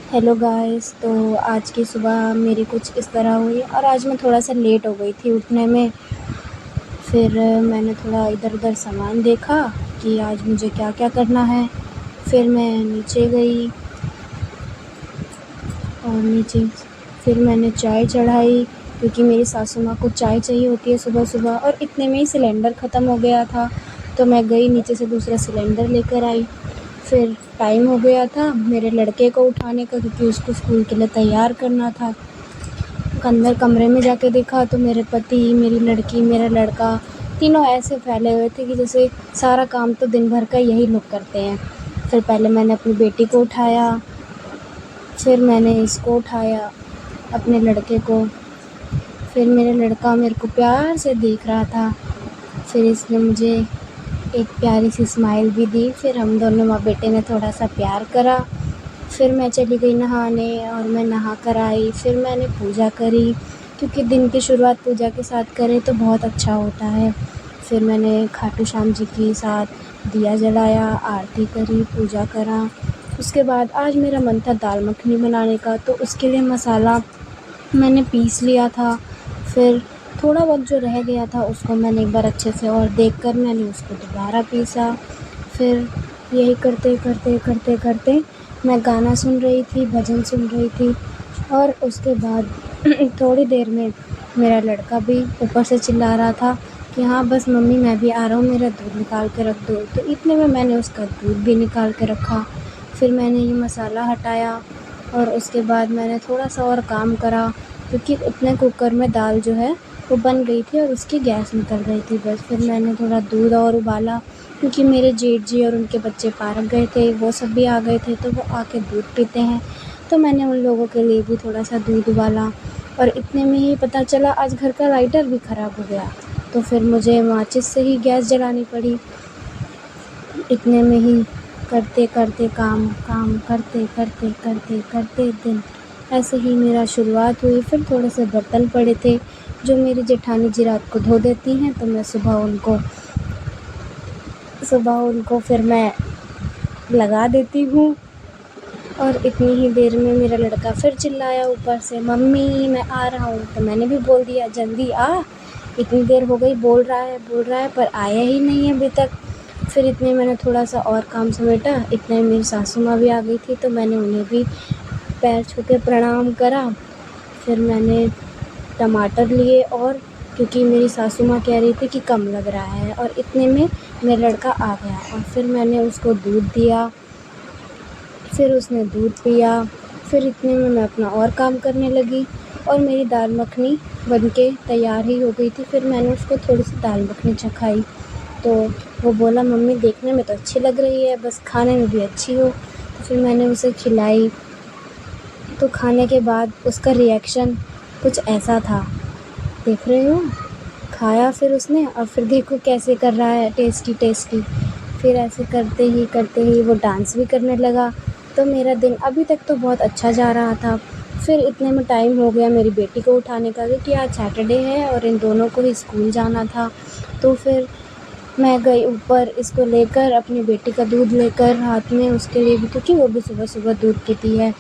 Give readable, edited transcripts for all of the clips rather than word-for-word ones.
Hello guys. तो आज की सुबह मेरी कुछ इस तरह हुई और आज मैं थोड़ा सा लेट हो गई थी उठने में। फिर मैंने थोड़ा इधर-उधर सामान देखा कि आज मुझे क्या-क्या करना है। फिर मैं नीचे गई और नीचे फिर मैंने चाय चढ़ाई क्योंकि मेरी सासू माँ को चाय चाहिए होती है सुबह-सुबह, और इतने में ही सिलेंडर ख़त्म हो गया था। तो मैं गई नीचे से दूसरा सिलेंडर लेकर आई। फिर टाइम हो गया था मेरे लड़के को उठाने का क्योंकि उसको स्कूल के लिए तैयार करना था। अंदर कमरे में जाके देखा तो मेरे पति, मेरी लड़की, मेरा लड़का तीनों ऐसे फैले हुए थे कि जैसे सारा काम तो दिन भर का यही लोग करते हैं। फिर पहले मैंने अपनी बेटी को उठाया, फिर मैंने इसको उठाया, अपने लड़के को। फिर मेरा लड़का मेरे को प्यार से देख रहा था। फिर इसने मुझे एक प्यारी सी स्माइल भी दी। फिर हम दोनों माँ बेटे ने थोड़ा सा प्यार करा। फिर मैं चली गई नहाने और मैं नहा कर आई। फिर मैंने पूजा करी क्योंकि दिन की शुरुआत पूजा के साथ करें तो बहुत अच्छा होता है। फिर मैंने खाटू श्याम जी के साथ दिया जलाया, आरती करी, पूजा करा। उसके बाद आज मेरा मन था दाल मखनी बनाने का, तो उसके लिए मसाला मैंने पीस लिया था। फिर थोड़ा बहुत जो रह गया था उसको मैंने एक बार अच्छे से और देखकर मैंने उसको दोबारा पीसा। फिर यही करते मैं गाना सुन रही थी, भजन सुन रही थी। और उसके बाद थोड़ी देर में मेरा लड़का भी ऊपर से चिल्ला रहा था कि हाँ बस मम्मी मैं भी आ रहा हूँ, मेरा दूध निकाल के रख दो। तो इतने में मैंने उसका दूध भी निकाल के रखा। फिर मैंने ये मसाला हटाया और उसके बाद मैंने थोड़ा सा और काम करा क्योंकि उतने कुकर में दाल जो है वो बन गई थी और उसकी गैस निकल रही थी बस। फिर मैंने थोड़ा दूध और उबाला क्योंकि मेरे जेठ जी और उनके बच्चे पार्क गए थे, वो सब भी आ गए थे, तो वो आके दूध पीते हैं। तो मैंने उन लोगों के लिए भी थोड़ा सा दूध उबाला। और इतने में ही पता चला आज घर का लाइटर भी ख़राब हो गया, तो फिर मुझे माचिस से ही गैस जलानी पड़ी। इतने में ही करते काम करते दिन ऐसे ही मेरा शुरुआत हुई। फिर थोड़े से बर्तन पड़े थे जो मेरी जेठानी जी रात को धो देती हैं, तो मैं सुबह उनको फिर मैं लगा देती हूँ। और इतनी ही देर में मेरा लड़का फिर चिल्लाया ऊपर से, मम्मी मैं आ रहा हूँ। तो मैंने भी बोल दिया जल्दी आ, इतनी देर हो गई बोल रहा है पर आया ही नहीं है अभी तक। फिर इतने मैंने थोड़ा सा और काम समेटा। इतने में मेरी सासू माँ भी आ गई थी, तो मैंने उन्हें भी पैर छू के प्रणाम करा। फिर मैंने टमाटर लिए और क्योंकि मेरी सासू माँ कह रही थी कि कम लग रहा है, और इतने में मेरा लड़का आ गया और फिर मैंने उसको दूध दिया। फिर उसने दूध पिया। फिर इतने में मैं अपना और काम करने लगी और मेरी दाल मखनी बनके तैयार ही हो गई थी। फिर मैंने उसको थोड़ी सी दाल मखनी चखाई, तो वो बोला मम्मी देखने में तो अच्छी लग रही है, बस खाने में भी अच्छी हो। तो फिर मैंने उसे खिलाई। तो खाने के बाद उसका रिएक्शन कुछ ऐसा था, देख रहे हो। खाया फिर उसने और फिर देखो कैसे कर रहा है, टेस्टी। फिर ऐसे करते ही वो डांस भी करने लगा। तो मेरा दिन अभी तक तो बहुत अच्छा जा रहा था। फिर इतने में टाइम हो गया मेरी बेटी को उठाने का क्योंकि आज सैटरडे है और इन दोनों को ही स्कूल जाना था। तो फिर मैं गई ऊपर इसको लेकर, अपनी बेटी का दूध लेकर हाथ में उसके लिए भी, क्योंकि वो भी सुबह दूध पीती है।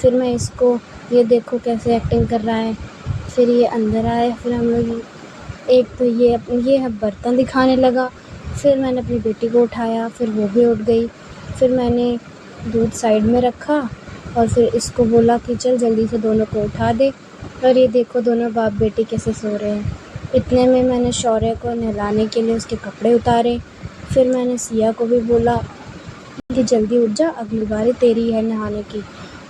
फिर मैं इसको, ये देखो कैसे एक्टिंग कर रहा है। फिर ये अंदर आए, फिर हम लोग एक तो ये बर्तन दिखाने लगा। फिर मैंने अपनी बेटी को उठाया, फिर वो भी उठ गई। फिर मैंने दूध साइड में रखा और फिर इसको बोला कि चल जल्दी से दोनों को उठा दे। और ये देखो दोनों बाप बेटी कैसे सो रहे हैं। इतने में मैंने शौर्य को नहलाने के लिए उसके कपड़े उतारे। फिर मैंने सिया को भी बोला कि जल्दी उठ जा, अगली बारी तेरी है नहाने की।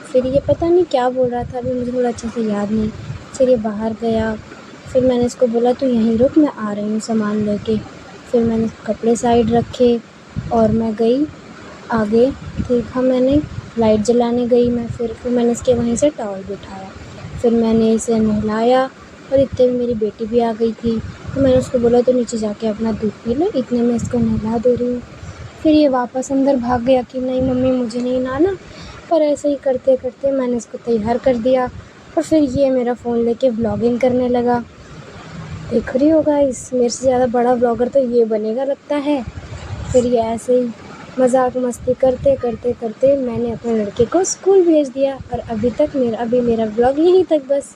फिर ये पता नहीं क्या बोल रहा था, अभी मुझे थोड़ा अच्छे से याद नहीं। फिर ये बाहर गया। फिर मैंने इसको बोला तू यहीं रुक, मैं आ रही हूँ सामान लेके। फिर मैंने कपड़े साइड रखे और मैं गई आगे। देखा मैंने, लाइट जलाने गई मैं। फिर मैंने इसके वहीं से टॉवल भी उठाया। फिर मैंने इसे नहलाया और इतने में मेरी बेटी भी आ गई थी। तो मैंने उसको बोला तो नीचे जाके अपना दूध पी लो, इतने में इसको नहला दे रही हूँ। फिर ये वापस अंदर भाग गया कि नहीं मम्मी मुझे नहीं नहाना। पर ऐसे ही करते मैंने इसको तैयार कर दिया और फिर ये मेरा फ़ोन लेके व्लॉगिंग करने लगा। देख रही हो गाइस, मेरे से ज़्यादा बड़ा व्लॉगर तो ये बनेगा लगता है। फिर ये ऐसे ही मज़ाक मस्ती करते करते करते मैंने अपने लड़के को स्कूल भेज दिया और अभी मेरा व्लॉग यहीं तक बस।